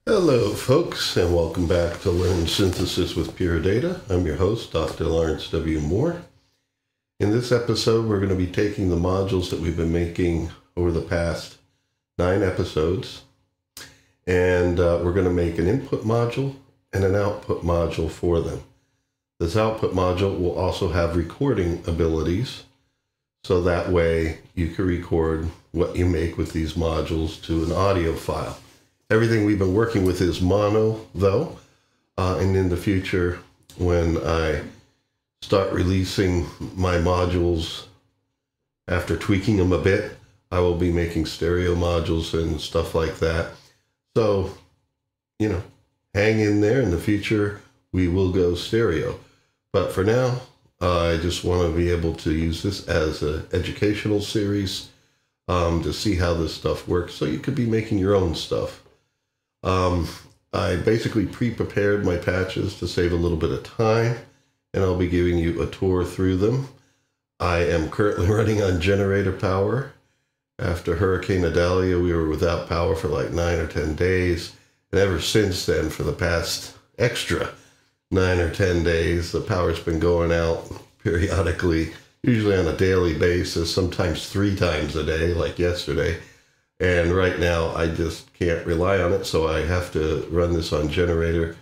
Hello folks, and welcome back to Learn Synthesis with Pure Data. I'm your host, Dr. Lawrence W. Moore. In this episode, we're going to be taking the modules that we've been making over the past 9 episodes, and we're going to make an input module and an output module for them. This output module will also have recording abilities, so that way you can record what you make with these modules to an audio file. Everything we've been working with is mono, though, and in the future, when I start releasing my modules after tweaking them a bit, I will be making stereo modules and stuff like that. So, hang in there. In the future, we will go stereo. But for now, I just want to be able to use this as an educational series to see how this stuff works, so you could be making your own stuff. I basically pre-prepared my patches to save a little bit of time, and I'll be giving you a tour through them. I am currently running on generator power. After Hurricane Idalia, we were without power for like 9 or 10 days. And ever since then, for the past extra 9 or 10 days, the power's been going out periodically, usually on a daily basis, sometimes 3 times a day, like yesterday. And right now, I just can't rely on it, so I have to run this on generator.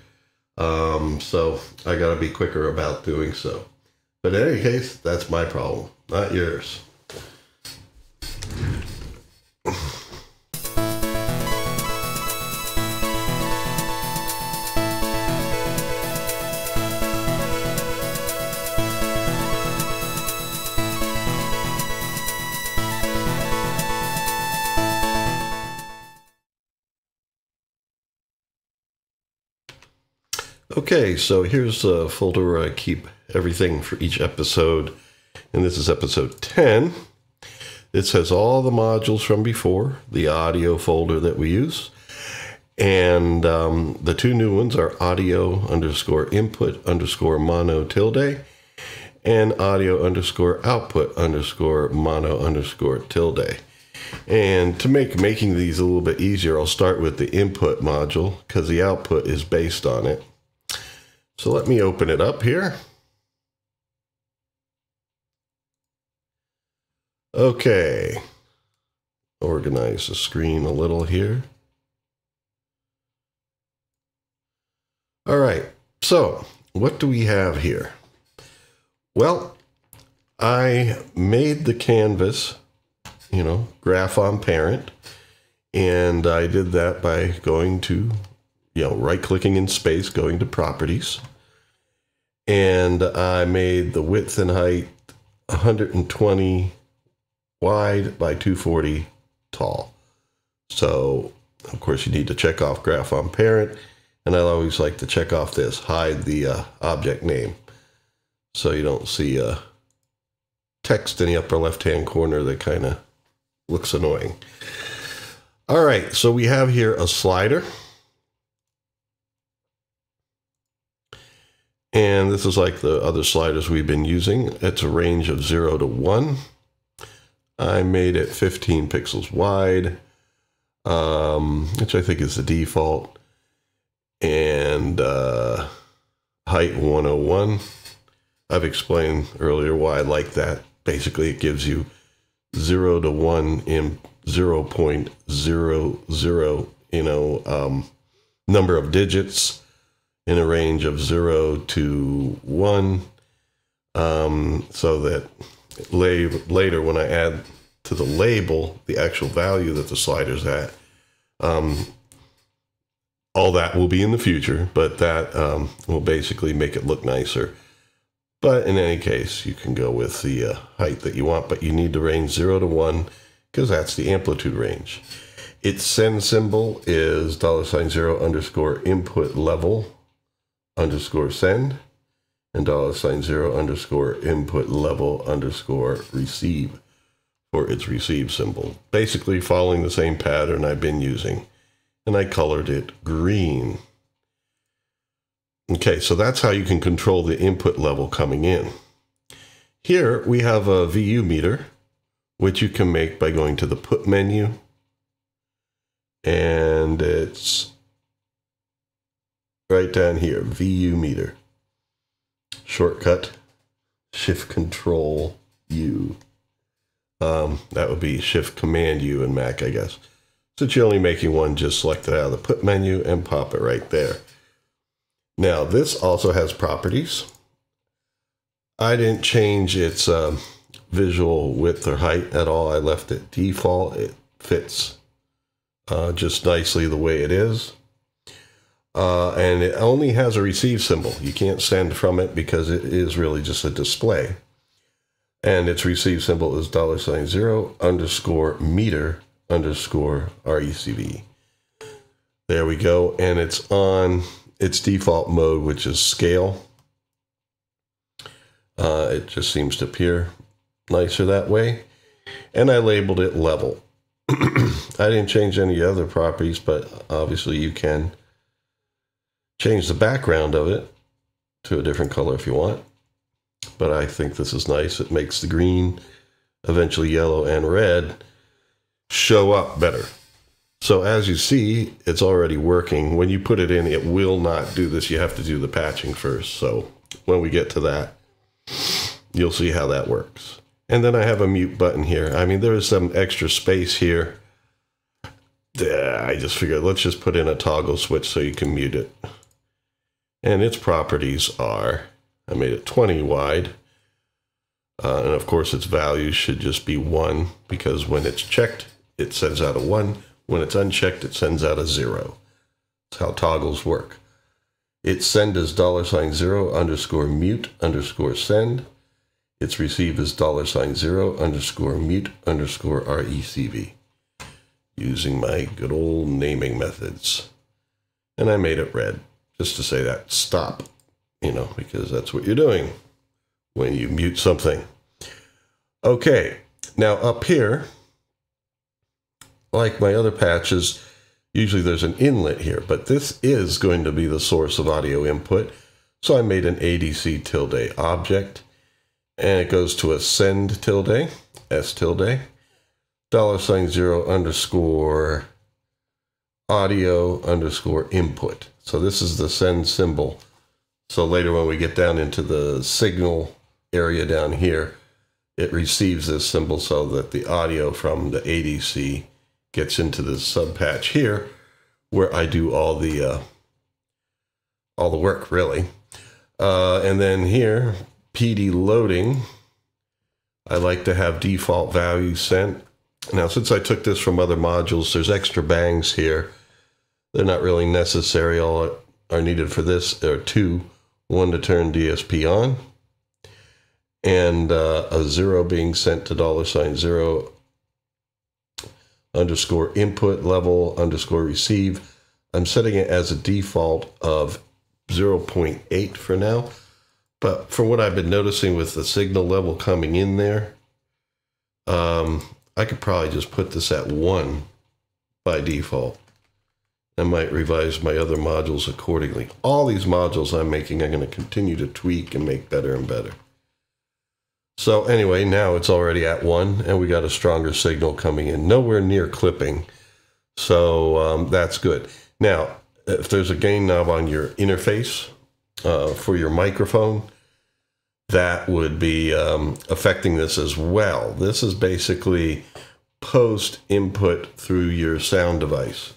So I got to be quicker about doing so. But in any case, that's my problem, not yours. Okay, so here's a folder where I keep everything for each episode, and this is episode 10. This has all the modules from before, the audio folder that we use, and the 2 new ones are audio_input_mono tilde and audio_output_mono tilde. And to make making these a little bit easier, I'll start with the input module because the output is based on it. So let me open it up here. Okay, organize the screen a little here. All right, so what do we have here? Well, I made the canvas, graph on parent, and I did that by going to right-clicking in space, going to properties, and I made the width and height 120 wide by 240 tall. So, of course, you need to check off graph on parent, and I always like to check off this, hide the object name, so you don't see text in the upper left-hand corner that kind of looks annoying. All right, so we have here a slider. And this is like the other sliders we've been using. It's a range of 0 to 1. I made it 15 pixels wide, which I think is the default, and height 101. I've explained earlier why I like that. Basically, it gives you 0 to 1 in 0.00, number of digits in a range of 0 to 1, so that later when I add to the label the actual value that the slider's at, all that will be in the future, but that will basically make it look nicer. But in any case, you can go with the height that you want, but you need the range 0 to 1 because that's the amplitude range. Its send symbol is $0_input level _send and $0_input level _receive for its receive symbol. Basically following the same pattern I've been using, and I colored it green. Okay, so that's how you can control the input level coming in. Here we have a VU meter, which you can make by going to the put menu, and it's down here, VU meter. Shortcut, Shift Control U. That would be Shift Command U in Mac, I guess. Since you're only making one, just select it out of the put menu and pop it right there. Now, this also has properties. I didn't change its visual width or height at all. I left it default. It fits just nicely the way it is. And it only has a receive symbol. You can't send from it because it is really just a display. And its receive symbol is $0_meter_RECV. There we go. And it's on its default mode, which is scale. It just seems to appear nicer that way. And I labeled it level. I didn't change any other properties, but obviously you can change the background of it to a different color if you want. But I think this is nice. It makes the green, eventually yellow and red, show up better. So as you see, it's already working. When you put it in, it will not do this. You have to do the patching first. So when we get to that, you'll see how that works. And then I have a mute button here. I mean, there is some extra space here. I just figured, let's just put in a toggle switch so you can mute it. And its properties are, I made it 20 wide. And of course, its value should just be 1, because when it's checked, it sends out a 1. When it's unchecked, it sends out a 0. That's how toggles work. Its send is $0_mute_send. Its receive is $0_mute_RECV. Using my good old naming methods. And I made it red, just to say that stop, you know, because that's what you're doing when you mute something. Okay, now up here, like my other patches, usually there's an inlet here, but this is going to be the source of audio input. So I made an ADC tilde object, and it goes to a send tilde, S tilde, $0_audio_input. So this is the send symbol. So later when we get down into the signal area down here, it receives this symbol so that the audio from the ADC gets into this sub patch here, where I do all the work really. And then here, PD loading, I like to have default value sent. Now, since I took this from other modules, there's extra bangs here. They're not really necessary. All that are needed for this are 2. 1 to turn DSP on, and a 0 being sent to $0_input level_receive. I'm setting it as a default of 0.8 for now. But from what I've been noticing with the signal level coming in there, I could probably just put this at 1 by default. I might revise my other modules accordingly. All these modules I'm making, I'm going to continue to tweak and make better and better. So anyway, now it's already at 1, and we got a stronger signal coming in. Nowhere near clipping, so that's good. Now, if there's a gain knob on your interface for your microphone, that would be affecting this as well. This is basically post input through your sound device.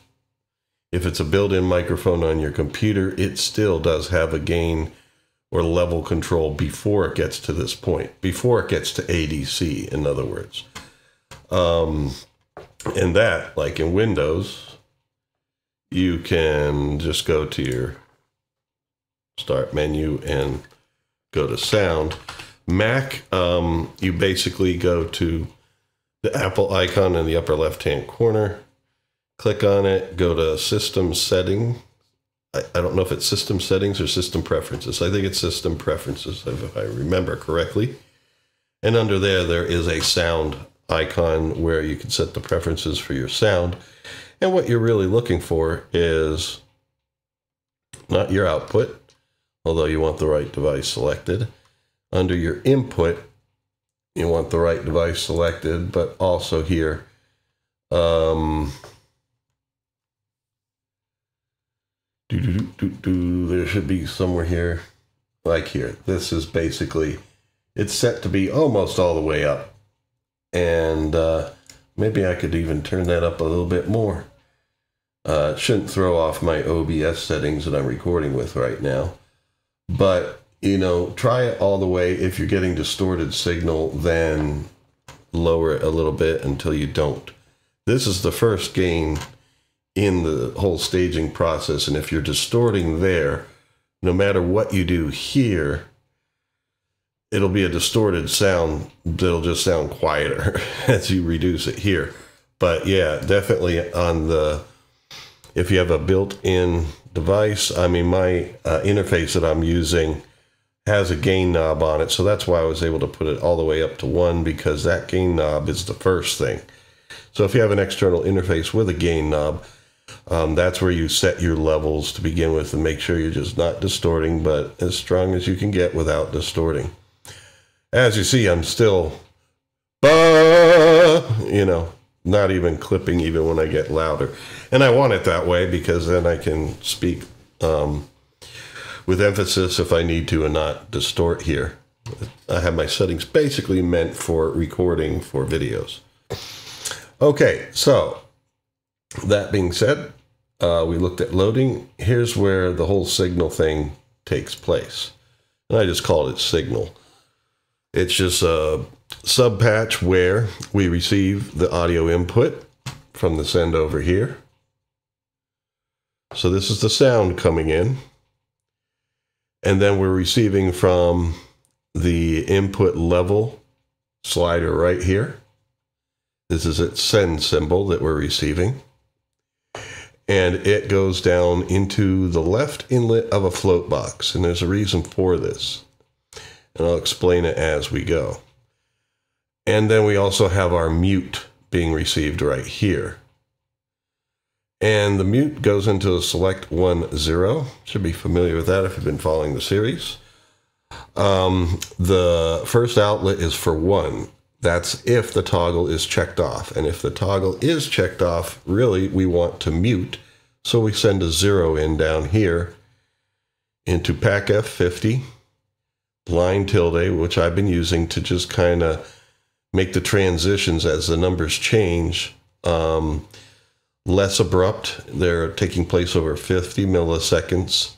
If it's a built-in microphone on your computer, it still does have a gain or level control before it gets to this point, before it gets to ADC, in other words. And that, like in Windows, you can just go to your start menu and go to sound. Mac, you basically go to the Apple icon in the upper left-hand corner, click on it, go to system setting. I don't know if it's system settings or system preferences. I think it's system preferences, if I remember correctly. And under there, there is a sound icon where you can set the preferences for your sound. And what you're really looking for is not your output, although you want the right device selected. Under your input, you want the right device selected, but also here, do There should be somewhere here, like here. This is basically, it's set to be almost all the way up. And maybe I could even turn that up a little bit more. It shouldn't throw off my OBS settings that I'm recording with right now. But, you know, try it all the way. If you're getting distorted signal, then lower it a little bit until you don't. This is the first gain in the whole staging process. And if you're distorting there, no matter what you do here, it'll be a distorted sound that'll just sound quieter as you reduce it here. But yeah, definitely on the, if you have a built-in device, I mean, my interface that I'm using has a gain knob on it. So that's why I was able to put it all the way up to 1, because that gain knob is the first thing. So if you have an external interface with a gain knob, that's where you set your levels to begin with and make sure you're just not distorting, but as strong as you can get without distorting. As you see, I'm still, you know, not even clipping even when I get louder. And I want it that way because then I can speak with emphasis if I need to and not distort here. I have my settings basically meant for recording for videos. Okay, so that being said, we looked at loading. Here's where the whole signal thing takes place. And I just called it signal. It's just a subpatch where we receive the audio input from the send over here. So this is the sound coming in. And then we're receiving from the input level slider right here. This is its send symbol that we're receiving. And it goes down into the left inlet of a float box. And there's a reason for this. And I'll explain it as we go. And then we also have our mute being received right here. And the mute goes into a select 1, 0. Should be familiar with that if you've been following the series. The first outlet is for 1. That's if the toggle is checked off. And if the toggle is checked off, really, we want to mute. So we send a 0 in down here into pack F50, line tilde, which I've been using to just kind of make the transitions as the numbers change less abrupt. They're taking place over 50 milliseconds.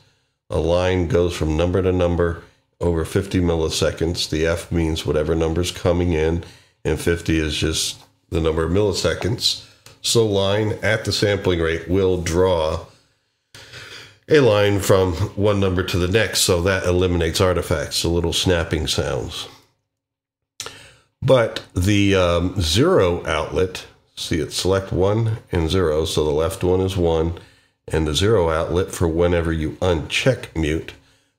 A line goes from number to number over 50 milliseconds. The F means whatever number's coming in, and 50 is just the number of milliseconds. So line at the sampling rate will draw a line from one number to the next, so that eliminates artifacts, the little snapping sounds. But the 0 outlet, see it's select 1 and 0, so the left one is 1, and the 0 outlet for whenever you uncheck mute,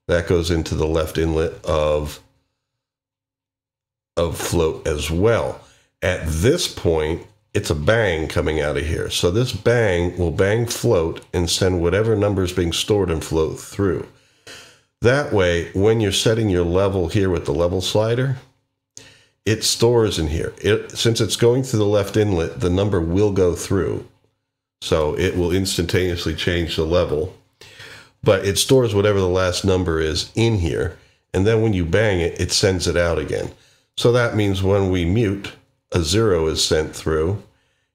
that goes into the left inlet of float as well. At this point, it's a bang coming out of here. So this bang will bang float and send whatever number is being stored in float through. That way, when you're setting your level here with the level slider, it stores in here. Since it's going through the left inlet, the number will go through. So it will instantaneously change the level. But it stores whatever the last number is in here. And then when you bang it, it sends it out again. So that means when we mute, a 0 is sent through.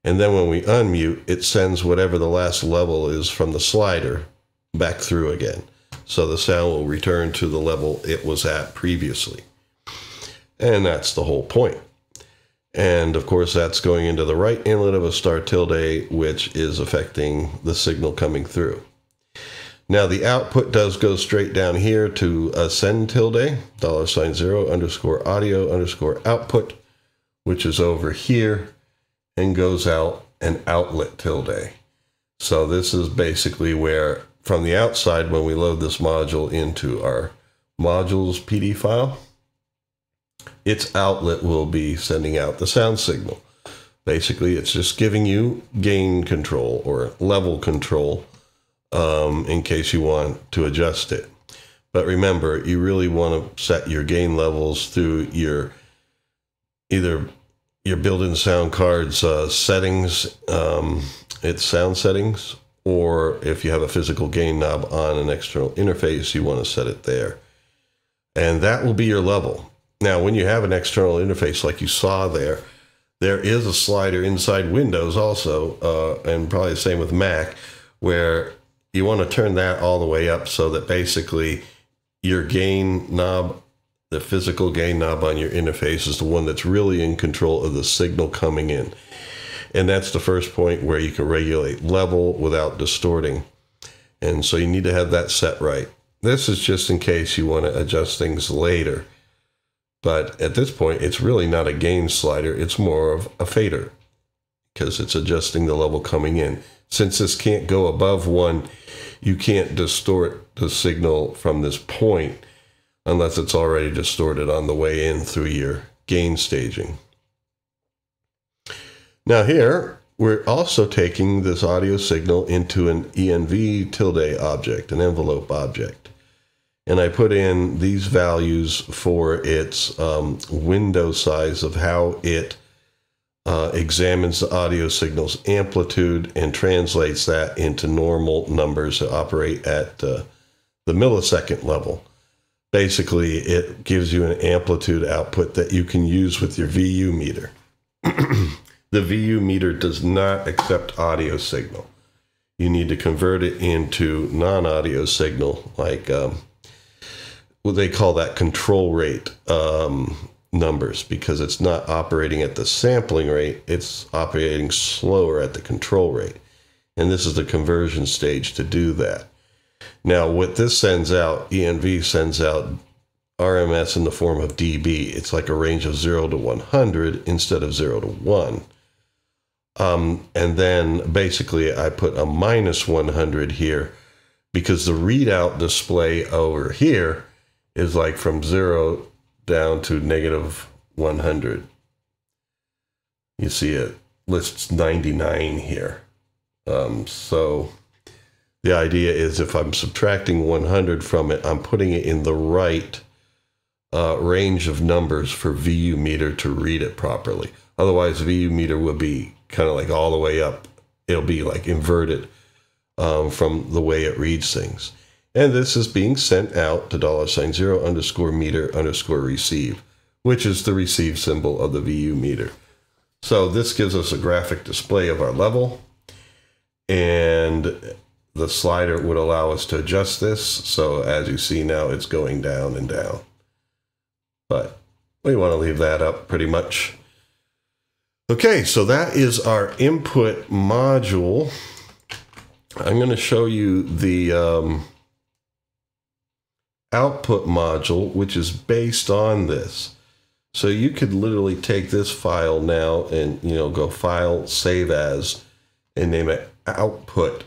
And then when we unmute, it sends whatever the last level is from the slider back through again. So the sound will return to the level it was at previously. And that's the whole point. And of course, that's going into the right inlet of a star tilde, which is affecting the signal coming through. Now the output does go straight down here to a send tilde, $0 underscore audio underscore output, which is over here and goes out an outlet tilde. So this is basically where, from the outside, when we load this module into our modules PD file, its outlet will be sending out the sound signal. Basically, it's just giving you gain control or level control in case you want to adjust it. But remember, you really want to set your gain levels through your either your built-in sound card's settings, its sound settings, or if you have a physical gain knob on an external interface, you want to set it there. And that will be your level. Now, when you have an external interface like you saw there, there is a slider inside Windows also, and probably the same with Mac, where you want to turn that all the way up so that basically your gain knob, the physical gain knob on your interface, is the one that's really in control of the signal coming in. And that's the first point where you can regulate level without distorting. And so you need to have that set right. This is just in case you want to adjust things later. But at this point, it's really not a gain slider. It's more of a fader because it's adjusting the level coming in. Since this can't go above 1, you can't distort the signal from this point unless it's already distorted on the way in through your gain staging. Now here, we're also taking this audio signal into an env tilde object, an envelope object. And I put in these values for its window size of how it examines the audio signal's amplitude and translates that into normal numbers that operate at the millisecond level. Basically, it gives you an amplitude output that you can use with your VU meter. The VU meter does not accept audio signal. You need to convert it into non-audio signal, like what they call that control rate numbers, because it's not operating at the sampling rate, it's operating slower at the control rate. And this is the conversion stage to do that. Now, what this sends out, ENV sends out RMS in the form of dB. It's like a range of 0 to 100 instead of 0 to 1. And then basically I put a minus 100 here because the readout display over here is like from 0 down to negative 100. You see it lists 99 here. So the idea is if I'm subtracting 100 from it, I'm putting it in the right range of numbers for VU meter to read it properly. Otherwise, VU meter will be kind of like all the way up. It'll be like inverted from the way it reads things. And this is being sent out to $0_meter_receive, which is the receive symbol of the VU meter. So this gives us a graphic display of our level, and the slider would allow us to adjust this. So as you see now, it's going down and down. But we want to leave that up pretty much. Okay, so that is our input module. I'm going to show you the output module, which is based on this. So you could literally take this file now and, go File, Save As, and name it output.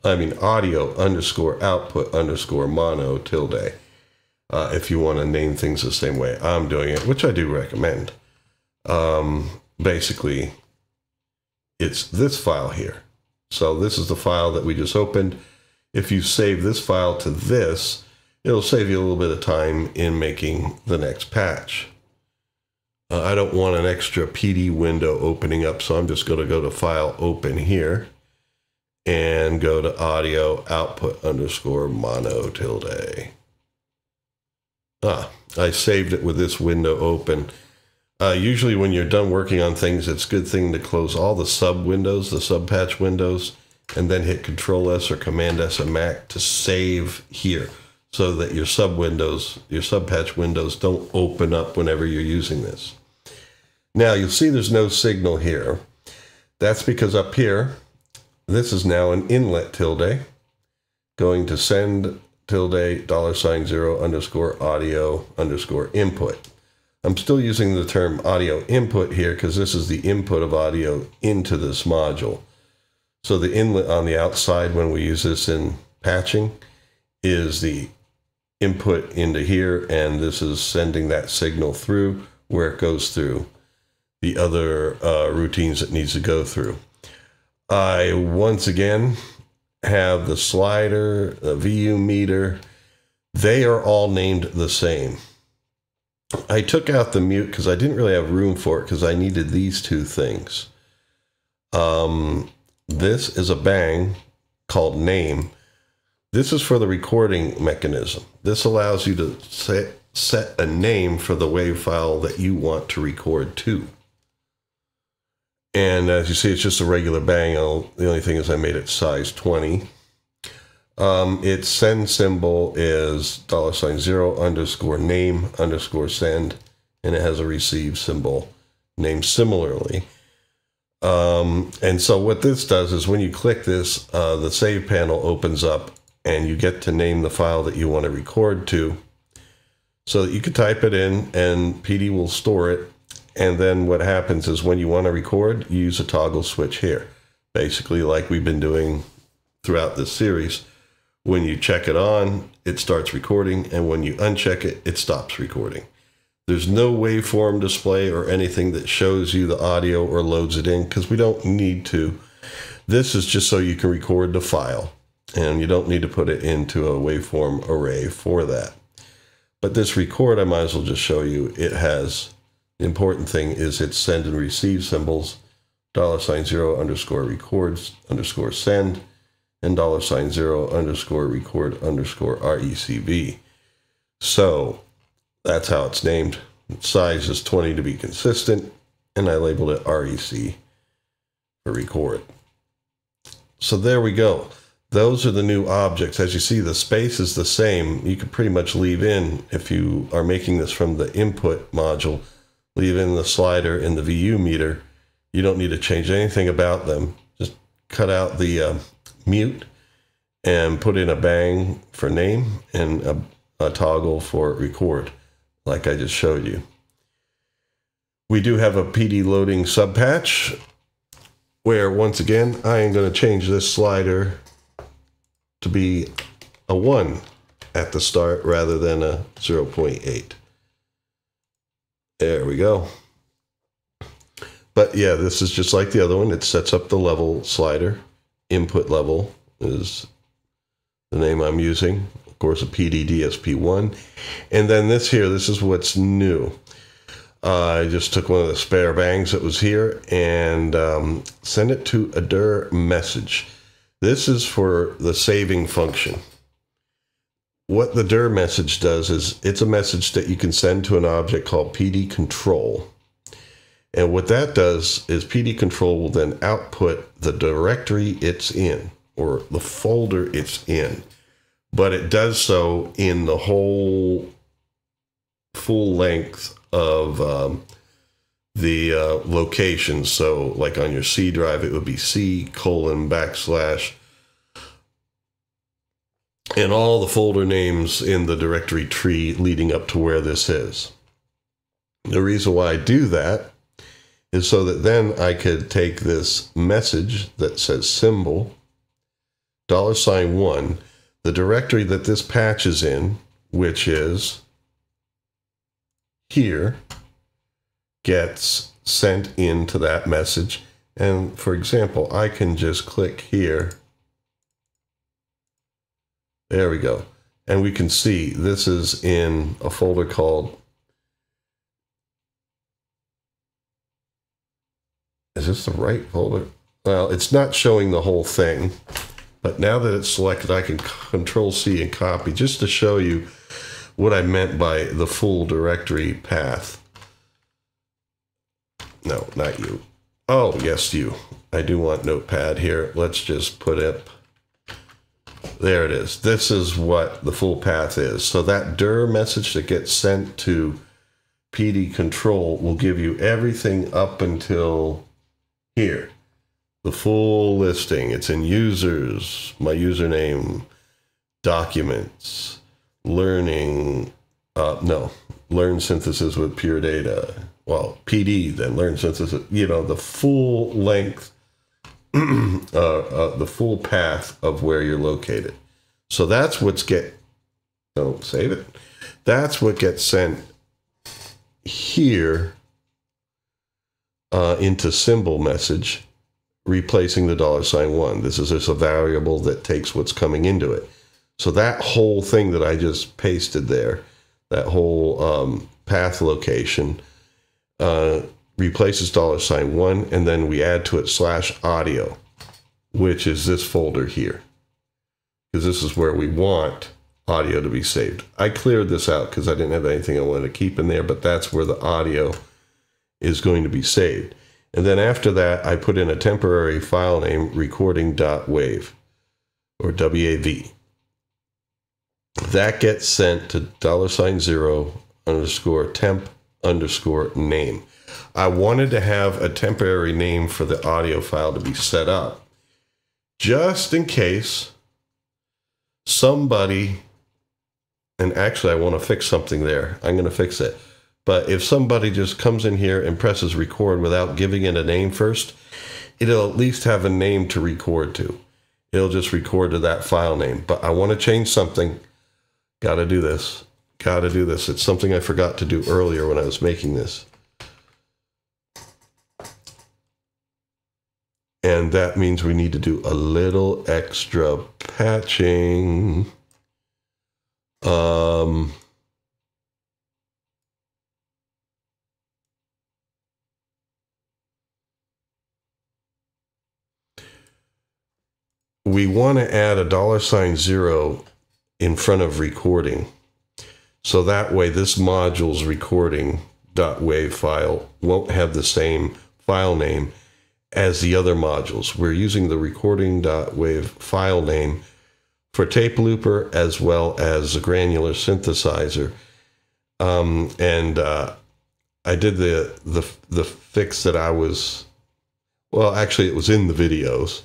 audio_output_mono tilde. If you want to name things the same way I'm doing it, which I do recommend. Basically, it's this file here. So this is the file that we just opened. If you save this file to this, it'll save you a little bit of time in making the next patch. I don't want an extra PD window opening up, so I'm just going to go to File, Open here, and go to Audio Output_mono tilde. I saved it with this window open. Usually when you're done working on things, it's a good thing to close all the sub windows, the sub patch windows, and then hit Control S or Command S on Mac to save here so that your sub windows, your sub patch windows don't open up whenever you're using this. Now you'll see there's no signal here. That's because up here, this is now an inlet tilde going to send tilde $0_audio_input. I'm still using the term audio input here because this is the input of audio into this module. So the inlet on the outside when we use this in patching is the input into here, and this is sending that signal through where it goes through the other routines it needs to go through. I once again have the slider, the VU meter. They are all named the same. I took out the mute because I didn't really have room for it because I needed these two things. This is a bang called name. This is for the recording mechanism. This allows you to set a name for the WAV file that you want to record to. And as you see, it's just a regular bang. The only thing is I made it size 20. Its send symbol is $0_name_send, and it has a receive symbol named similarly. And so what this does is when you click this, the save panel opens up and you get to name the file that you want to record to, so that you can type it in and PD will store it. And then what happens is when you want to record, you use a toggle switch here. Basically like we've been doing throughout this series. When you check it on, it starts recording, and when you uncheck it, it stops recording. There's no waveform display or anything that shows you the audio or loads it in, because we don't need to. This is just so you can record the file, and you don't need to put it into a waveform array for that. But this record, I might as well just show you. It has, the important thing is its send and receive symbols, $0_records_send, and $0_record_recv. So that's how it's named. Size is 20 to be consistent, and I labeled it REC for record. So there we go. Those are the new objects. As you see, the space is the same. You can pretty much leave in, if you are making this from the input module, leave in the slider and the VU meter. You don't need to change anything about them. Just cut out the mute and put in a bang for name and a toggle for record, like I just showed you. We do have a PD loading subpatch where, once again, I am going to change this slider to be a 1 at the start rather than a 0.8. There we go. But yeah, this is just like the other one. It sets up the level slider. Input level is the name I'm using. Of course, a PD DSP1. And then this here, this is what's new. I just took one of the spare bangs that was here and sent it to a dir message. This is for the saving function. What the dir message does is it's a message that you can send to an object called PD control. And what that does is PD control will then output the directory it's in, or the folder it's in. But it does so in the whole full length of the location. So like on your C drive, it would be C:\\/ and all the folder names in the directory tree leading up to where this is. The reason why I do that is so that then I could take this message that says symbol, $1, the directory that this patch is in, which is here, gets sent into that message. And for example, I can just click here. There we go. And we can see this is in a folder called, is this the right folder? Well, it's not showing the whole thing, but now that it's selected, I can Control C and copy just to show you what I meant by the full directory path. No, not you. Oh, yes, you. I do want Notepad here. Let's just put up. There it is. This is what the full path is. So that dir message that gets sent to PD control will give you everything up until here. The full listing. It's in users, my username, documents, learning, learn synthesis with pure data. Well, PD, then learn synthesis, the full length, the full path of where you're located. So that's what's don't save it. That's what gets sent here into symbol message, replacing the $1. This is just a variable that takes what's coming into it. So that whole thing that I just pasted there, that whole path location, replaces $1, and then we add to it /audio. which is this folder here, because this is where we want audio to be saved. I cleared this out because I didn't have anything I wanted to keep in there, but that's where the audio is going to be saved. And then after that, I put in a temporary file name, recording.wav, or WAV. That gets sent to $0_temp_name. I wanted to have a temporary name for the audio file to be set up, just in case somebody, and actually I want to fix something there. I'm going to fix it. But if somebody just comes in here and presses record without giving it a name first, it'll at least have a name to record to. It'll just record to that file name. But I want to change something. Got to do this. Got to do this. It's something I forgot to do earlier when I was making this. And that means we need to do a little extra patching. We want to add a $0 in front of recording. So that way this module's recording.wav file won't have the same file name as the other modules. We're using the recording.wav file name for tape looper as well as a granular synthesizer. I did the fix that I was, well, actually it was in the videos.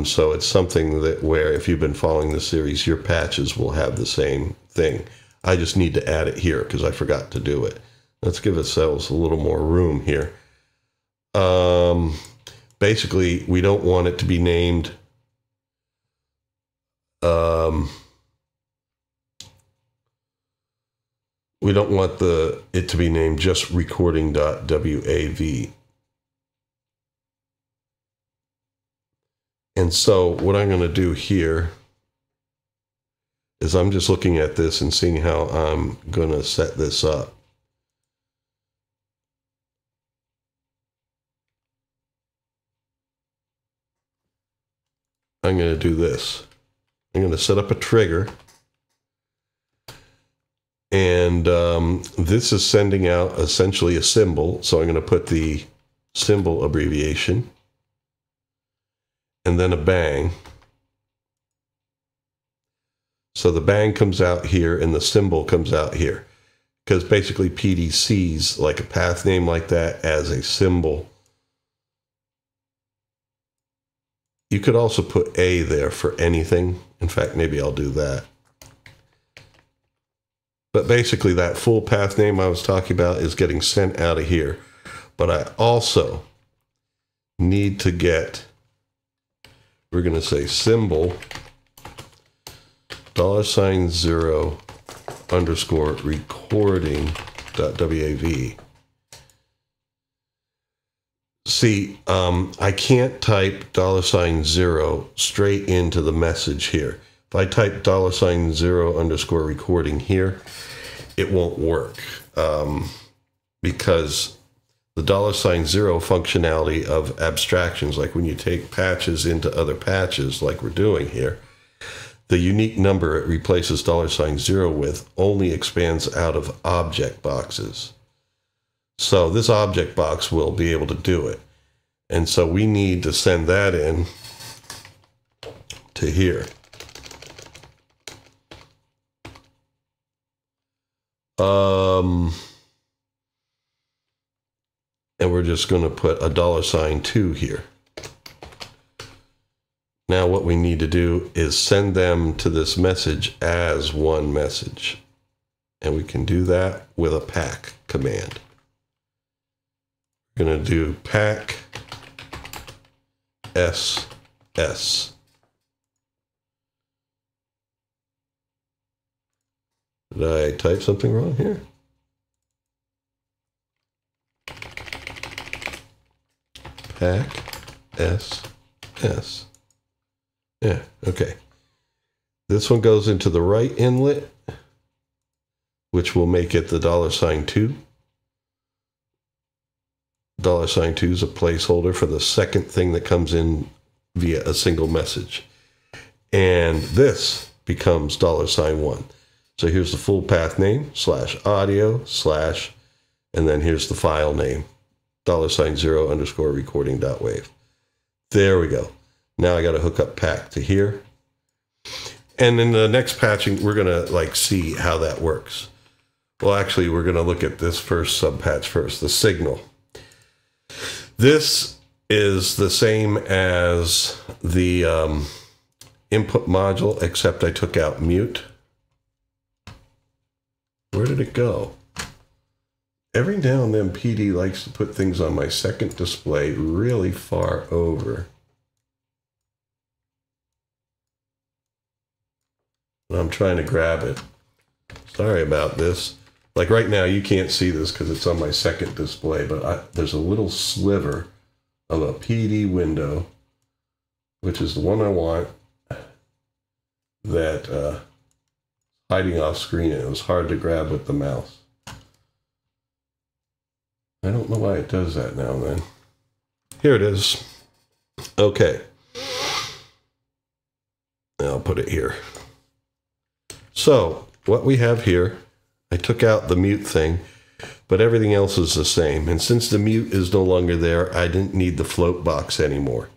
So it's something that where if you've been following the series, your patches will have the same thing. I just need to add it here because I forgot to do it. Let's give ourselves a little more room here. Basically, we don't want it to be named we don't want it to be named just recording.wav. And so what I'm going to do here is I'm just looking at this and seeing how I'm going to set this up. I'm going to do this. I'm going to set up a trigger. And this is sending out essentially a symbol. So I'm going to put the symbol abbreviation. And then a bang. So the bang comes out here and the symbol comes out here. Because basically PD sees like a path name like that as a symbol. You could also put A there for anything. In fact, maybe I'll do that. But basically that full path name I was talking about is getting sent out of here. But I also need to get, we're going to say symbol $0_recording.wav. See, I can't type $0 straight into the message here. If I type $0_recording here, it won't work because the $0 functionality of abstractions, like when you take patches into other patches, like we're doing here, the unique number it replaces $0 with only expands out of object boxes. So this object box will be able to do it. And so we need to send that in to here. And we're just going to put a $2 here. Now what we need to do is send them to this message as one message. And we can do that with a pack command. We're going to do pack SS. Did I type something wrong here? Pack SS. Yeah, okay. This one goes into the right inlet, which will make it the $2. $2 is a placeholder for the second thing that comes in via a single message. And this becomes $1. So here's the full path name, /audio, and then here's the file name, $0_recording.wave. There we go. Now I got to hook up pack to here. And in the next patching, we're going to like see how that works. Well, actually, we're going to look at this first subpatch first, the signal. This is the same as the input module, except I took out mute. Where did it go? Every now and then PD likes to put things on my second display really far over. I'm trying to grab it. Sorry about this. Like right now, you can't see this because it's on my second display, but there's a little sliver of a PD window, which is the one I want, that hiding off screen, and it was hard to grab with the mouse. I don't know why it does that now and then. Here it is. Okay. I'll put it here. So what we have here, I took out the mute thing, but everything else is the same. And since the mute is no longer there, I didn't need the float box anymore.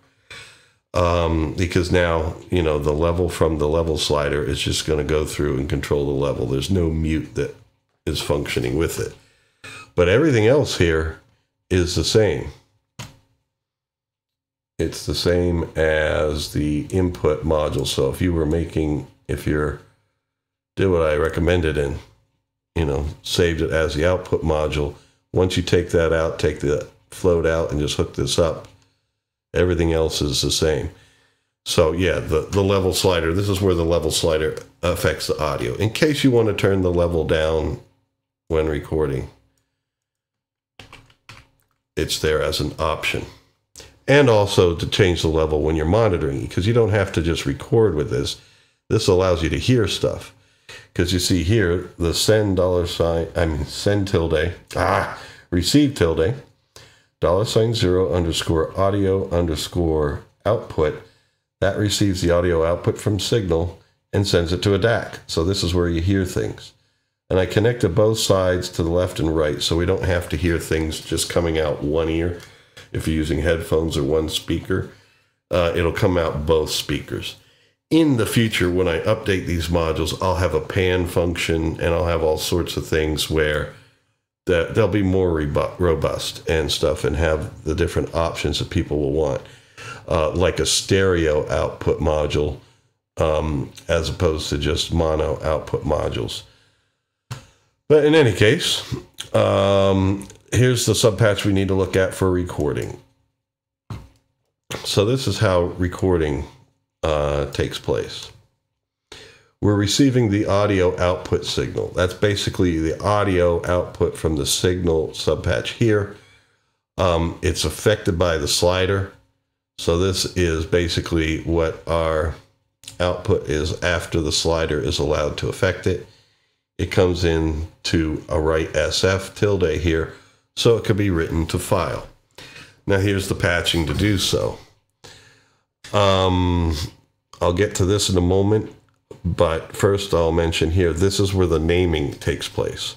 Because now, you know, the level from the level slider is just going to go through and control the level. There's no mute that is functioning with it. But everything else here is the same. It's the same as the input module. So if you were making, if you're, did what I recommended and, you know, saved it as the output module, once you take that out, take the float out and just hook this up, everything else is the same. So yeah, the level slider, this is where the level slider affects the audio. In case you want to turn the level down when recording, it's there as an option. And also to change the level when you're monitoring, because you don't have to just record with this. This allows you to hear stuff. Because you see here, the send send tilde, receive tilde, $0_audio_output, that receives the audio output from signal and sends it to a DAC. So this is where you hear things. And I connected both sides to the left and right, so we don't have to hear things just coming out one ear. If you're using headphones or one speaker, it'll come out both speakers. In the future, when I update these modules, I'll have a pan function and I'll have all sorts of things where they'll be more robust and stuff and have the different options that people will want, like a stereo output module as opposed to just mono output modules. But in any case, here's the subpatch we need to look at for recording. So this is how recording takes place. We're receiving the audio output signal. That's basically the audio output from the signal subpatch here. It's affected by the slider. So this is basically what our output is after the slider is allowed to affect it. It comes in to a write SF tilde here, so it could be written to file. Now here's the patching to do so. I'll get to this in a moment, but first I'll mention here, this is where the naming takes place.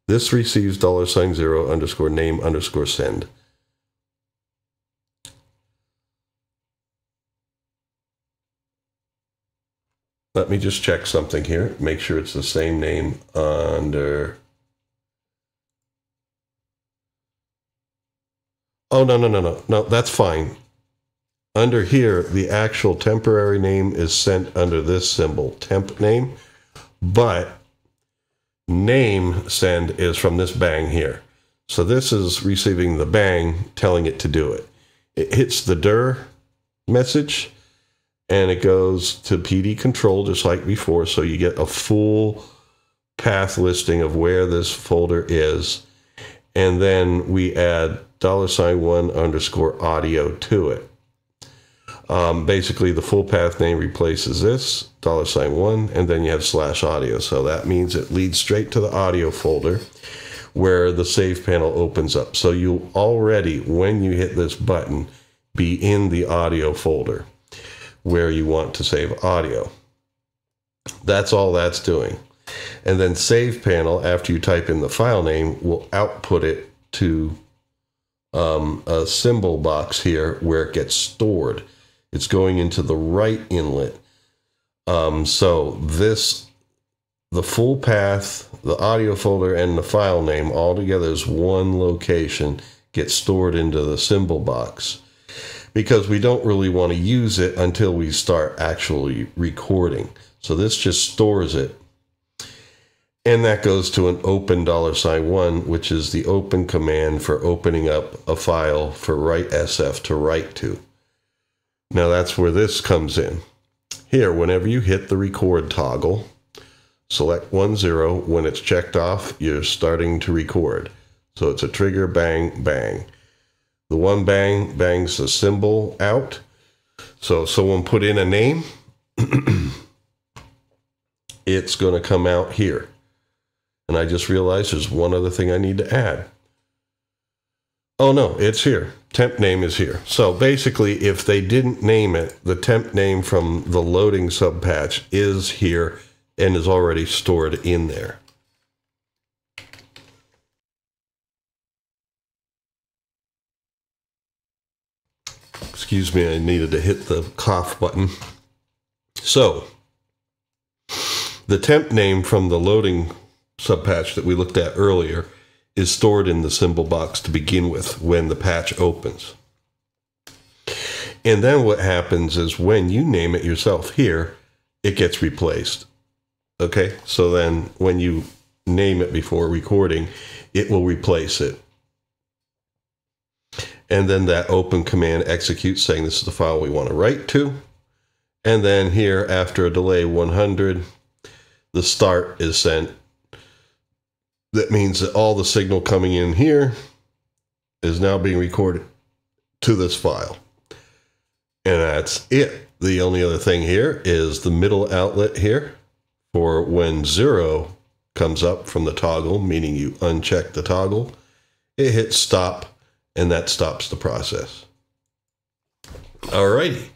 This receives $0_name_send. Let me just check something here, make sure it's the same name under... Oh, no, that's fine. Under here, the actual temporary name is sent under this symbol, temp name, but name send is from this bang here. So this is receiving the bang, telling it to do it. It hits the dir message, and it goes to PD control just like before, so you get a full path listing of where this folder is, and then we add $1_audio to it. Basically, the full path name replaces this, $1, and then you have /audio. So that means it leads straight to the audio folder where the save panel opens up. So you'll already, when you hit this button, be in the audio folder. where you want to save audio. That's all that's doing. And then save panel, after you type in the file name, will output it to a symbol box here where it gets stored. It's going into the right inlet. So this, the full path, the audio folder, and the file name all together is one location, gets stored into the symbol box, because we don't really want to use it until we start actually recording. So this just stores it. And that goes to an open $1, which is the open command for opening up a file for write SF to write to. Now that's where this comes in. Here, whenever you hit the record toggle, select 10. When it's checked off, you're starting to record. So it's a trigger, bang, bang. The one bang bangs the symbol out. So if someone put in a name, it's going to come out here. And I just realized there's one other thing I need to add. Oh no, it's here. Temp name is here. So basically, if they didn't name it, the temp name from the loading subpatch is here and is already stored in there. Excuse me, I needed to hit the cough button. So, the temp name from the loading subpatch that we looked at earlier is stored in the symbol box to begin with when the patch opens. And then what happens is when you name it yourself here, it gets replaced. Okay, so then when you name it before recording, it will replace it. And then that open command executes saying this is the file we want to write to. And then here, after a delay 100, the start is sent. That means that all the signal coming in here is now being recorded to this file. And that's it. The only other thing here is the middle outlet here for when 0 comes up from the toggle, meaning you uncheck the toggle, it hits stop, and that stops the process. Alrighty.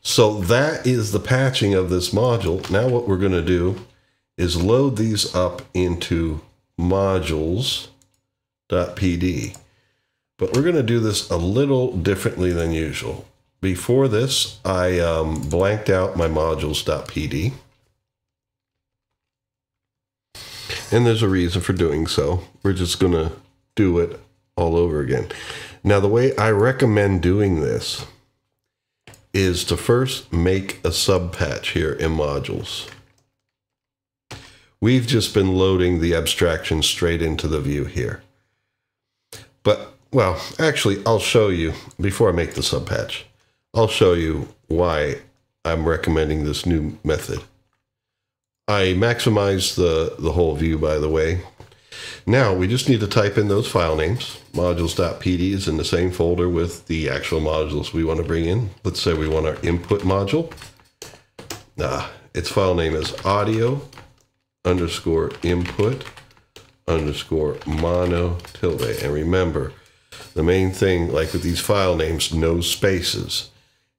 So that is the patching of this module. Now what we're going to do is load these up into modules.pd. But we're going to do this a little differently than usual. Before this, I blanked out my modules.pd. And there's a reason for doing so. We're just going to do it all over again. Now, the way I recommend doing this is to first make a subpatch here in modules. We've just been loading the abstraction straight into the view here. But, well, actually, I'll show you, before I make the subpatch, I'll show you why I'm recommending this new method. I maximized the whole view, by the way. Now, we just need to type in those file names. Modules.pd is in the same folder with the actual modules we want to bring in. Let's say we want our input module. Its file name is audio_input_mono tilde. And remember, the main thing, like with these file names, no spaces.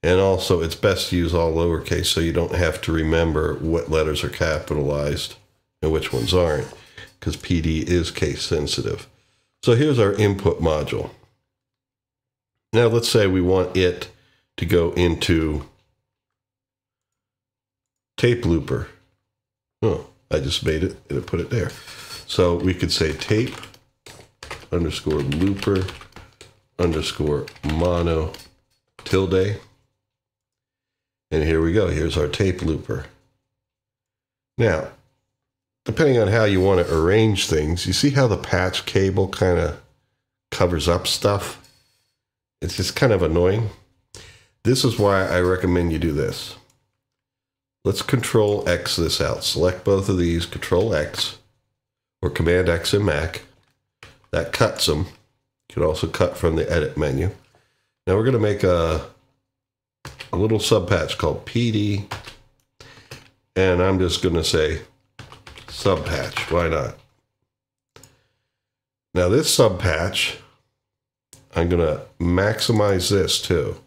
And also, it's best to use all lowercase so you don't have to remember what letters are capitalized and which ones aren't, because PD is case sensitive. So here's our input module. Now let's say we want it to go into tape looper. Oh, I just made it and it put it there. So we could say tape _looper_mono tilde. And here we go. Here's our tape looper. Now, depending on how you want to arrange things, you see how the patch cable kind of covers up stuff? It's just kind of annoying. This is why I recommend you do this. Let's Control X this out. Select both of these, Control X, or Command X in Mac. That cuts them. You can also cut from the edit menu. Now we're going to make a little subpatch called PD, and I'm just going to say subpatch. Why not? Now this subpatch, I'm going to maximize this too.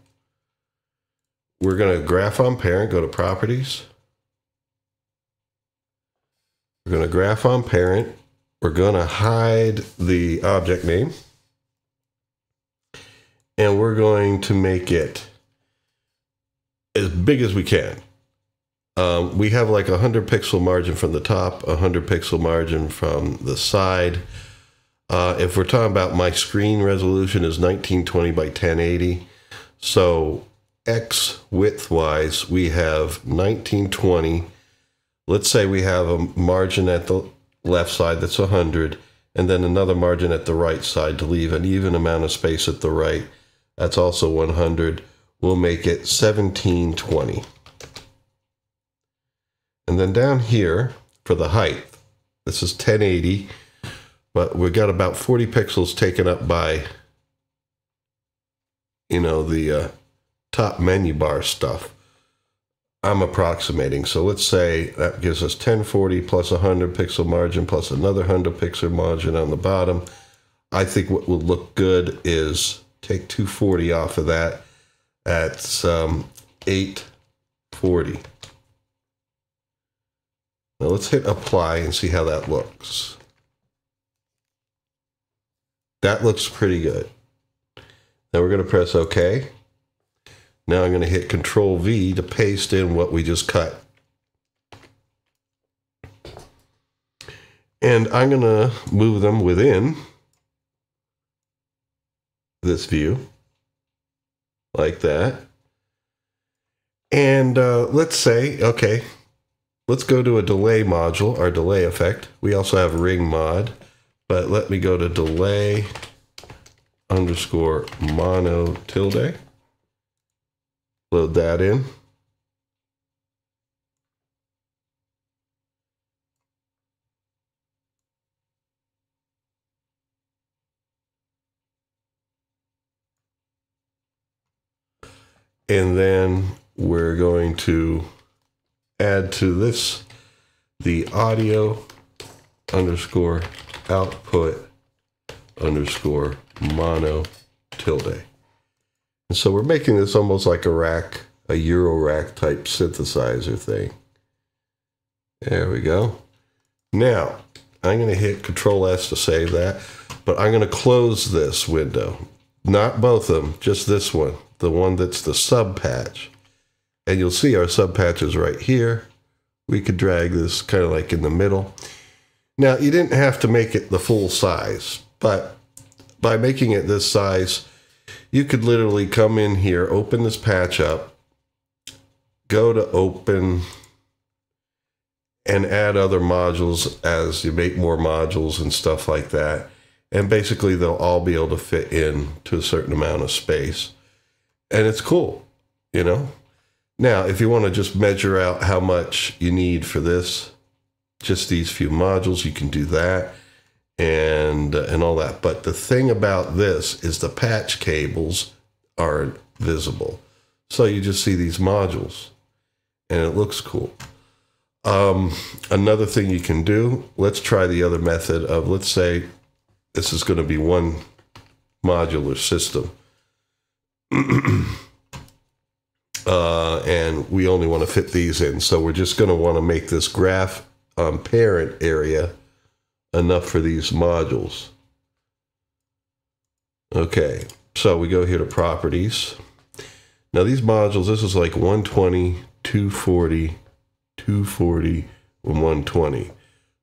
we're going to graph on parent, go to properties. We're going to graph on parent. We're going to hide the object name. And we're going to make it as big as we can. We have like 100 pixel margin from the top, 100 pixel margin from the side. If we're talking about my screen resolution is 1920 by 1080. So X width wise, we have 1920. Let's say we have a margin at the left side that's 100, and then another margin at the right side to leave an even amount of space at the right. That's also 100. We'll make it 1720. And then down here for the height, this is 1080, but we've got about 40 pixels taken up by, you know, the top menu bar stuff. I'm approximating. So let's say that gives us 1040 plus 100 pixel margin plus another 100 pixel margin on the bottom. I think what would look good is take 240 off of that. That's 840. Now let's hit apply and see how that looks. That looks pretty good. Now we're going to press OK. Now I'm going to hit Control V to paste in what we just cut. And I'm going to move them within this view, like that. And let's say, okay, let's go to a delay module, our delay effect. We also have ring mod, but let me go to delay underscore mono tilde. Load that in. And then we're going to add to this the audio underscore output underscore mono tilde. And so we're making this almost like a Eurorack type synthesizer thing. There we go. Now, I'm going to hit Control S to save that, but I'm going to close this window. Not both of them, just this one, the one that's the sub patch. And you'll see our sub patch is right here. We could drag this kind of like in the middle. Now, you didn't have to make it the full size, but by making it this size, you could literally come in here, open this patch up, go to open, and add other modules as you make more modules and stuff like that. And basically, they'll all be able to fit in to a certain amount of space. And it's cool, you know? Now, if you want to just measure out how much you need for this, just these few modules, you can do that. And all that. But the thing about this is the patch cables aren't visible. So you just see these modules and it looks cool. Another thing you can do, let's try the other method of, let's say this is going to be one modular system. And we only want to fit these in. So we're just going to want to make this graph parent area enough for these modules. Okay, so we go here to properties. Now these modules, this is like 120, 240, 240, and 120.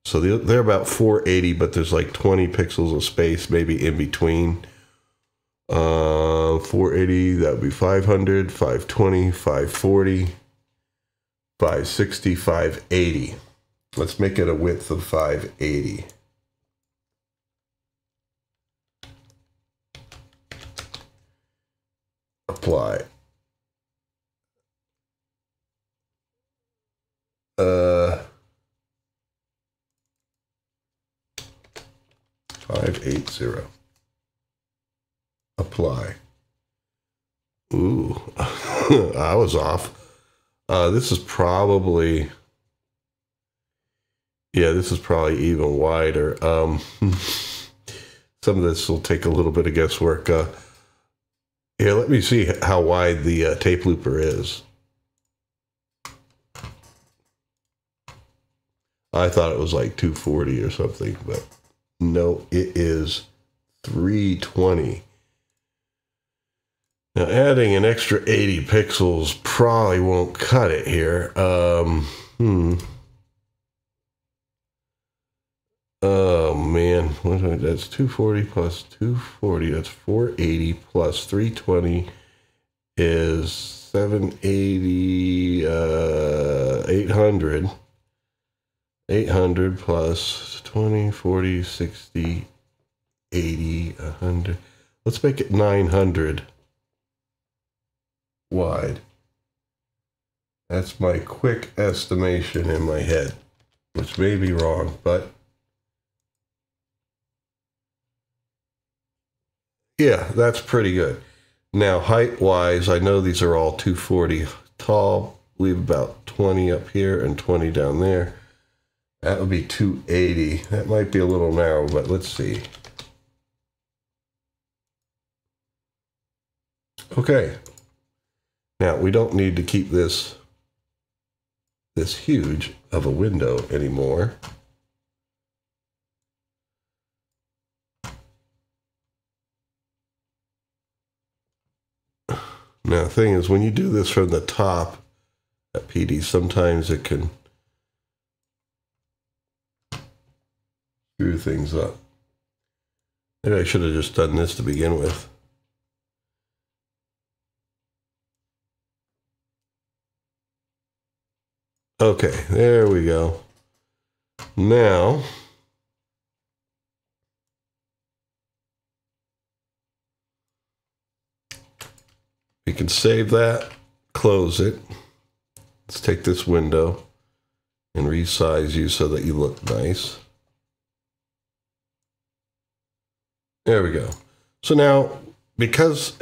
So they're about 480, but there's like 20 pixels of space maybe in between. 480, that would be 500, 520, 540, 560, 580. Let's make it a width of 580. Apply. 580. Apply. Ooh, I was off. This is probably, yeah, this is probably even wider. Some of this will take a little bit of guesswork. Here, let me see how wide the tape looper is. I thought it was like 240 or something, but no, it is 320. Now adding an extra 80 pixels probably won't cut it here. Oh man, that's 240 plus 240, that's 480 plus 320 is 780, 800. 800 plus 20, 40, 60, 80, 100. Let's make it 900 wide. That's my quick estimation in my head, which may be wrong, but yeah, that's pretty good. Now, height-wise, I know these are all 240 tall. Leave about 20 up here and 20 down there. That would be 280. That might be a little narrow, but let's see. Okay. Now, we don't need to keep this huge of a window anymore. Now, the thing is, when you do this from the top at PD, sometimes it can screw things up. Maybe I should have just done this to begin with. Okay, there we go. Now, we can save that, close it. Let's take this window and resize you so that you look nice. There we go. So now, because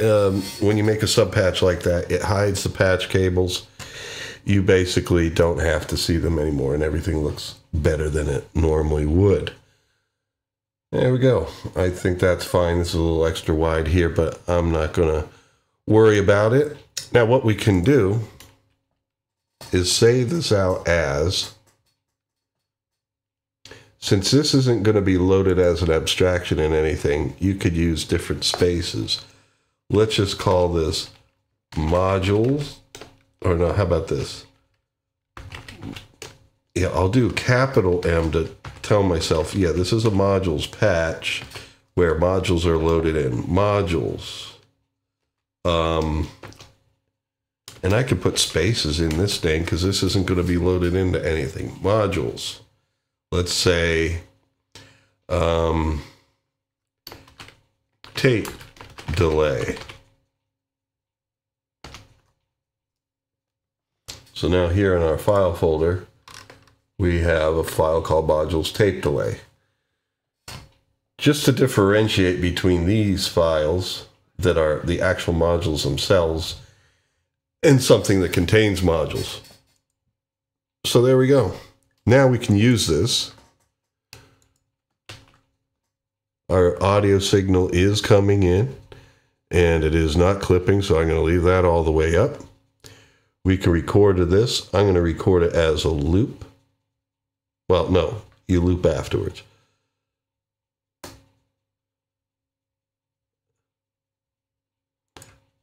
when you make a sub patch like that, it hides the patch cables, you basically don't have to see them anymore, and everything looks better than it normally would. There we go. I think that's fine. This is a little extra wide here, but I'm not going to worry about it. Now, what we can do is save this out as, since this isn't going to be loaded as an abstraction in anything, you could use different spaces. Let's just call this modules, or no, how about this? Yeah, I'll do capital M to tell myself, yeah, this is a modules patch where modules are loaded in. Modules. And I could put spaces in this thing because this isn't going to be loaded into anything. Modules. Let's say tape delay. So now here in our file folder, we have a file called modules tape delay. Just to differentiate between these files that are the actual modules themselves and something that contains modules. So there we go. Now we can use this. Our audio signal is coming in and it is not clipping, so I'm going to leave that all the way up. We can record to this. I'm going to record it as a loop. Well, no, you loop afterwards.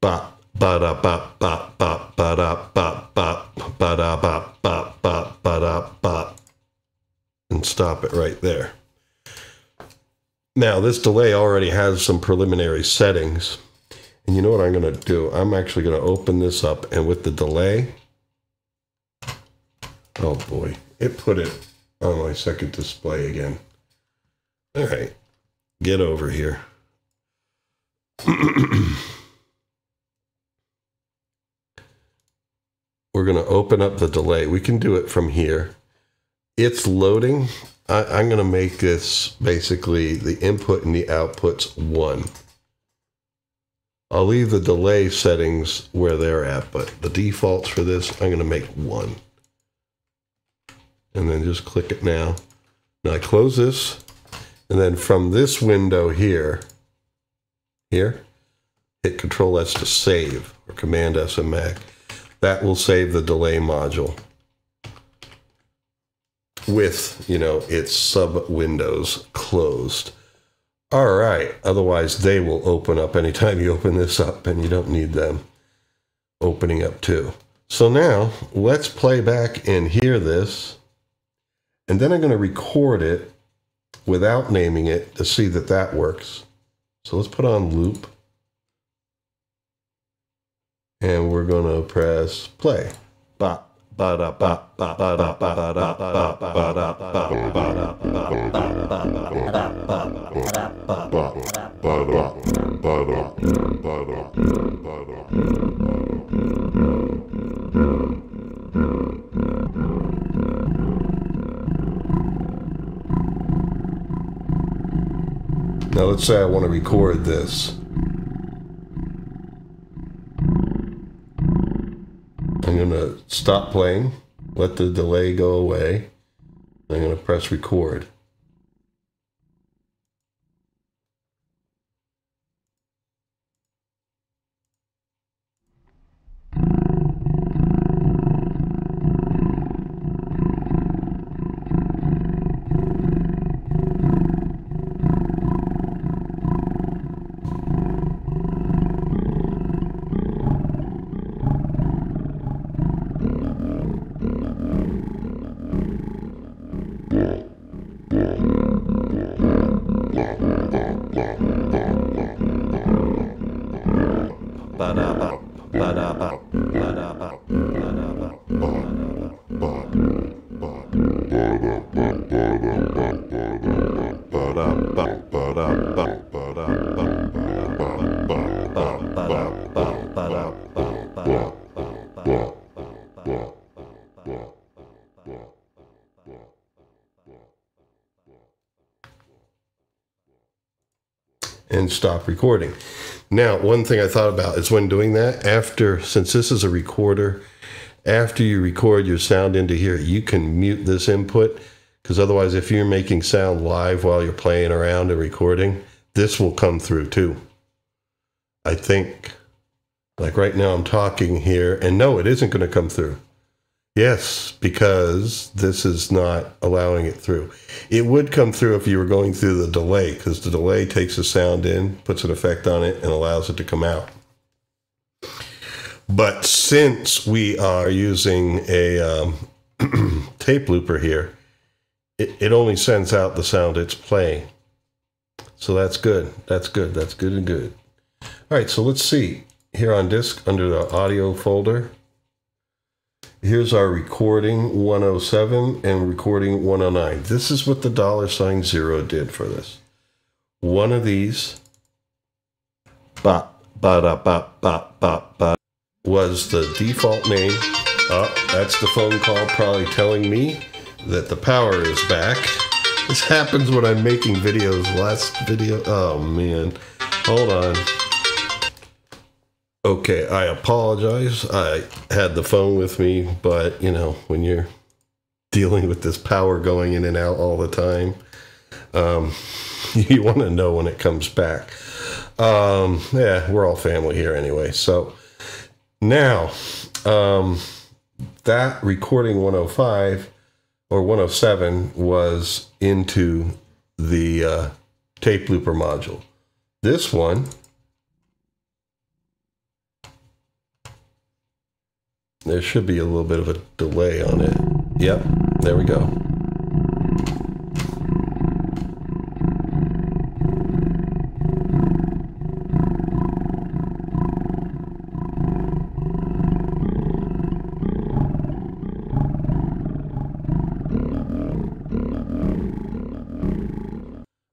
Bop. Ba-da-bop, bop, bop, ba-da, bop, bop, ba-da, bop, bop, bop, ba-da, bop. And stop it right there. Now, this delay already has some preliminary settings. And you know what I'm going to do? I'm actually going to open this up, and with the delay, oh boy, it put it on my second display again. All right, get over here. We're going to open up the delay. We can do it from here. It's loading. I'm going to make this basically the input and the outputs 1. I'll leave the delay settings where they're at, but the defaults for this, I'm going to make 1. And then just click it now. Now I close this, and then from this window here, hit Control S to save, or Command S on Mac. That will save the delay module. with, you know, its sub windows closed. All right, otherwise they will open up anytime you open this up, and you don't need them opening up too. So now let's play back and hear this, and then I'm going to record it without naming it to see that that works. So let's put on loop, and we're going to press play. Ba ba da ba ba ba da ba da ba ba ba da ba ba Now let's say I want to record this. I'm going to stop playing, let the delay go away. I'm going to press record. And stop recording. Now, one thing I thought about is when doing that, since this is a recorder, after you record your sound into here, you can mute this input, because otherwise if you're making sound live while you're playing around and recording, this will come through too. I think, like right now I'm talking here, and no, it isn't going to come through. Yes, because this is not allowing it through. It would come through if you were going through the delay, because the delay takes the sound in, puts an effect on it, and allows it to come out. But since we are using a tape looper here, it only sends out the sound it's playing. So that's good. That's good. That's good and good. All right, so let's see. Here on disk, under the audio folder, here's our recording 107 and recording 109. This is what the $0 did for this. One of these ba ba da ba ba ba ba was the default name. That's the phone call probably telling me that the power is back. This happens when I'm making videos. Last video, oh man, hold on. Okay, I apologize. I had the phone with me, but you know, when you're dealing with this power going in and out all the time, you want to know when it comes back. Yeah, we're all family here anyway. So now, that recording 105 or 107 was into the tape looper module. This one, there should be a little bit of a delay on it. Yep, there we go.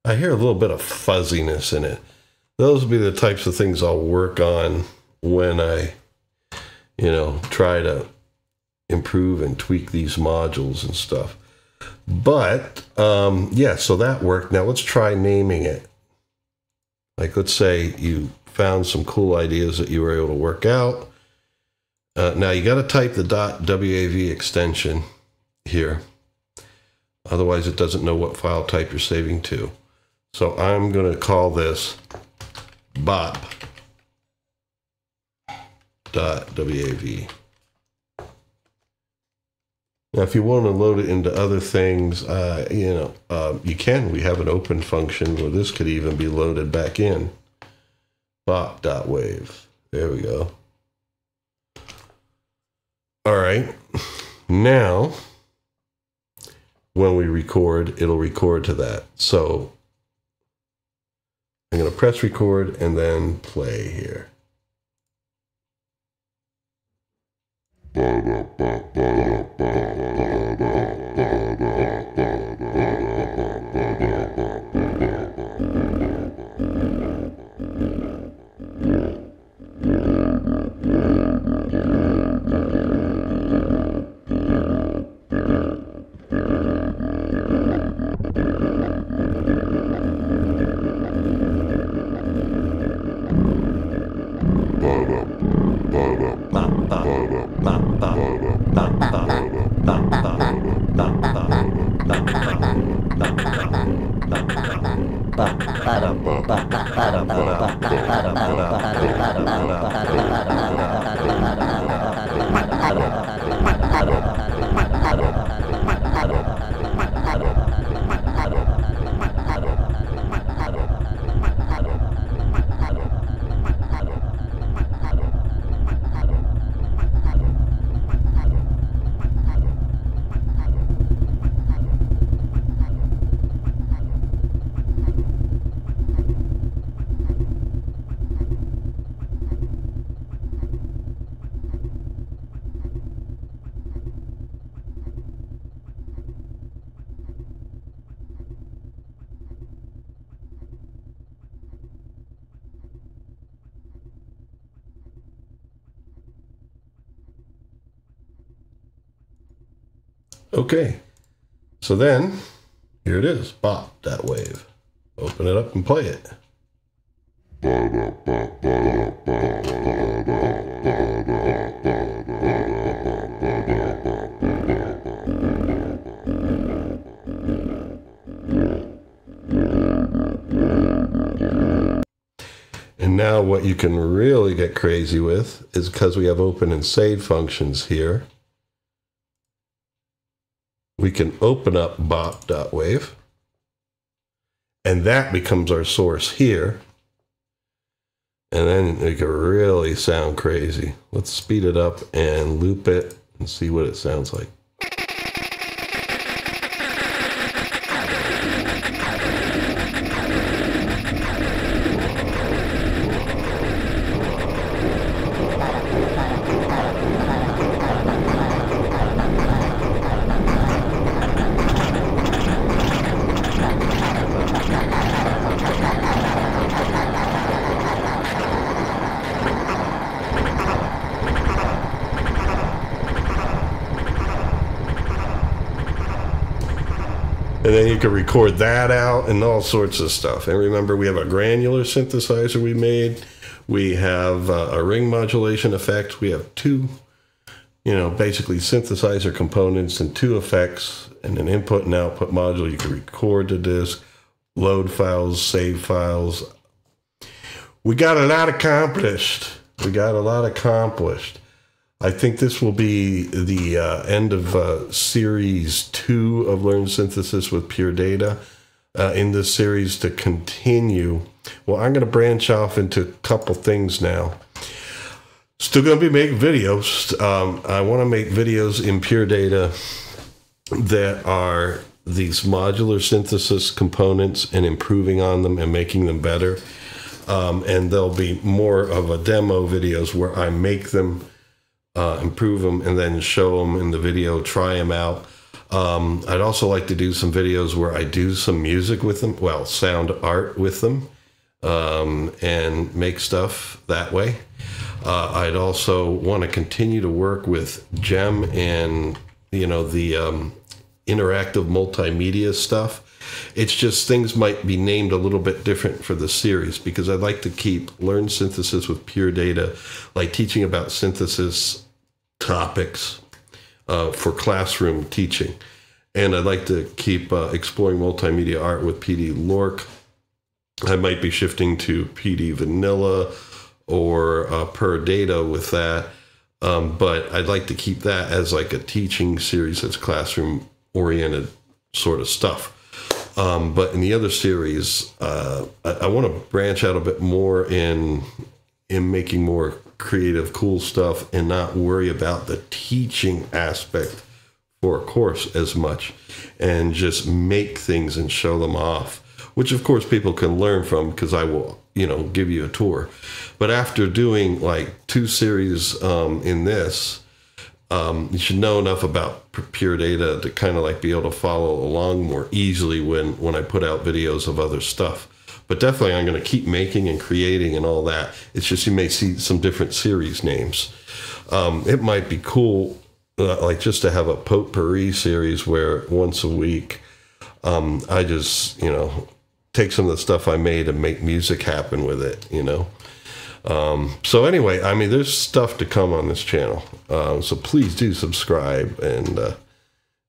I hear a little bit of fuzziness in it. Those will be the types of things I'll work on when I, you know, try to improve and tweak these modules and stuff. But yeah, so that worked. Now let's try naming it. Like, let's say you found some cool ideas that you were able to work out. Now you got to type the .wav extension here. Otherwise it doesn't know what file type you're saving to. So I'm going to call this bop.wav. Now, if you want to load it into other things, you can. We have an open function where this could even be loaded back in. Bop.wave. There we go. All right. Now, when we record, it'll record to that. So I'm going to press record and then play here. Okay, so then here it is, bop.wave. Open it up and play it. And now what you can really get crazy with is, because we have open and save functions here, we can open up bop.wave, and that becomes our source here. And then it can really sound crazy. Let's speed it up and loop it and see what it sounds like. And then you can record that out and all sorts of stuff. And remember, we have a granular synthesizer we made. We have a ring modulation effect. We have two, basically synthesizer components and two effects and an input and output module. You can record to disk, load files, save files. We got a lot accomplished. I think this will be the end of series 2 of Learn Synthesis with Pure Data. In this series to continue, well, I'm going to branch off into a couple things now. Still going to be making videos. I want to make videos in Pure Data that are these modular synthesis components and improving on them and making them better. And there'll be more of a demo videos where I make them, improve them, and then show them in the video, try them out. I'd also like to do some videos where I do some music with them, well, sound art with them, and make stuff that way. I'd also want to continue to work with GEM and, the interactive multimedia stuff. It's just things might be named a little bit different for the series, because I'd like to keep Learn Synthesis with Pure Data, like teaching about synthesis topics for classroom teaching. And I'd like to keep exploring multimedia art with PD Lork. I might be shifting to PD Vanilla or Per Data with that. But I'd like to keep that as like a teaching series that's classroom oriented sort of stuff. But in the other series, I want to branch out a bit more in making more creative, cool stuff and not worry about the teaching aspect for a course as much, and just make things and show them off, which of course people can learn from because I will, give you a tour. But after doing like 2 series in this, you should know enough about Pure Data to kind of like be able to follow along more easily when I put out videos of other stuff. But definitely I'm going to keep making and creating and all that. It's just you may see some different series names. It might be cool like just to have a potpourri series where once a week I just, take some of the stuff I made and make music happen with it, So anyway, I mean, there's stuff to come on this channel. So please do subscribe and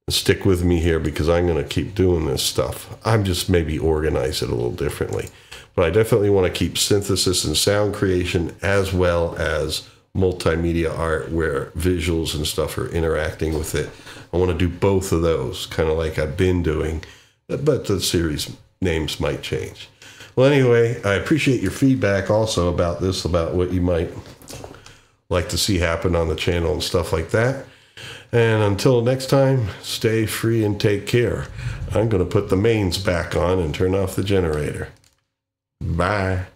stick with me here because I'm going to keep doing this stuff. I'm just maybe organize it a little differently. But I definitely want to keep synthesis and sound creation as well as multimedia art where visuals and stuff are interacting with it. I want to do both of those, kind of like I've been doing, but the series names might change. Well, anyway, I appreciate your feedback also about this, about what you might like to see happen on the channel and stuff like that. And until next time, stay free and take care. I'm going to put the mains back on and turn off the generator. Bye.